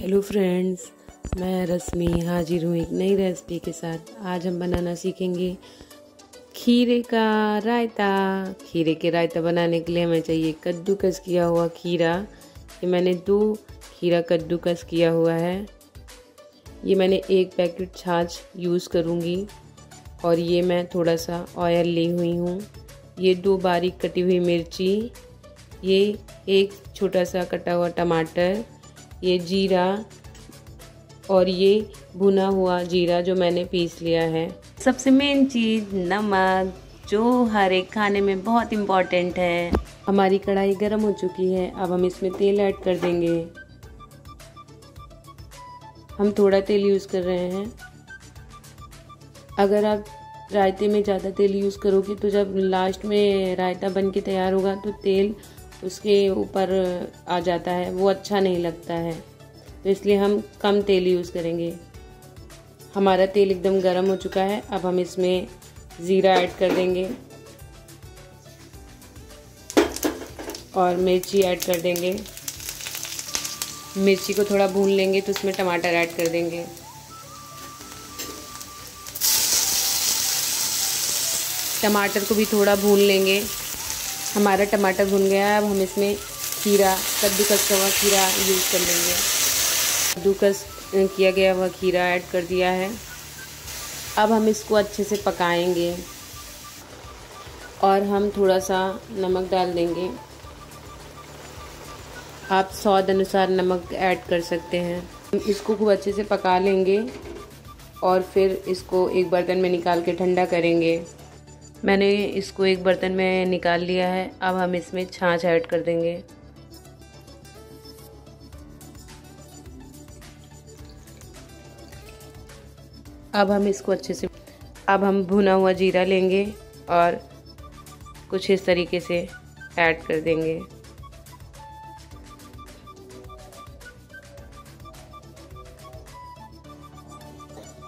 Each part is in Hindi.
हेलो फ्रेंड्स, मैं रश्मि हाजिर हूँ एक नई रेसिपी के साथ। आज हम बनाना सीखेंगे खीरे का रायता। खीरे के रायता बनाने के लिए हमें चाहिए कद्दूकस किया हुआ खीरा। ये मैंने 2 खीरा कद्दूकस किया हुआ है। ये मैंने 1 पैकेट छाछ यूज़ करूँगी और ये मैं थोड़ा सा ऑयल ली हुई हूँ। ये 2 बारीक कटी हुई मिर्ची, ये 1 छोटा सा कटा हुआ टमाटर, ये जीरा और ये भुना हुआ जीरा जो मैंने पीस लिया है। सबसे मेन चीज़ नमक, जो हर एक खाने में बहुत इम्पॉर्टेंट है। हमारी कढ़ाई गर्म हो चुकी है। अब हम इसमें तेल ऐड कर देंगे। हम थोड़ा तेल यूज़ कर रहे हैं। अगर आप रायते में ज़्यादा तेल यूज़ करोगे तो जब लास्ट में रायता बन के तैयार होगा तो तेल उसके ऊपर आ जाता है, वो अच्छा नहीं लगता है। तो इसलिए हम कम तेल यूज़ करेंगे। हमारा तेल एकदम गर्म हो चुका है। अब हम इसमें ज़ीरा ऐड कर देंगे और मिर्ची ऐड कर देंगे। मिर्ची को थोड़ा भून लेंगे तो उसमें टमाटर ऐड कर देंगे। टमाटर को भी थोड़ा भून लेंगे। हमारा टमाटर भुन गया है। अब हम इसमें खीरा, कद्दूकस का हुआ खीरा यूज़ कर लेंगे। कद्दूकस किया गया हुआ खीरा ऐड कर दिया है। अब हम इसको अच्छे से पकाएंगे और हम थोड़ा सा नमक डाल देंगे। आप स्वाद अनुसार नमक ऐड कर सकते हैं। हम इसको खूब अच्छे से पका लेंगे और फिर इसको एक बर्तन में निकाल के ठंडा करेंगे। मैंने इसको एक बर्तन में निकाल लिया है। अब हम इसमें छाछ ऐड कर देंगे। अब हम इसको अच्छे से भुना हुआ जीरा लेंगे और कुछ इस तरीके से ऐड कर देंगे।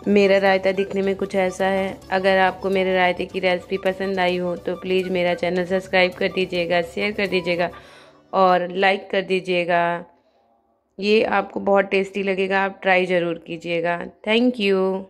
मेरा रायता दिखने में कुछ ऐसा है। अगर आपको मेरे रायते की रेसिपी पसंद आई हो तो प्लीज़ मेरा चैनल सब्सक्राइब कर दीजिएगा, शेयर कर दीजिएगा और लाइक कर दीजिएगा। ये आपको बहुत टेस्टी लगेगा, आप ट्राई ज़रूर कीजिएगा। Thank you.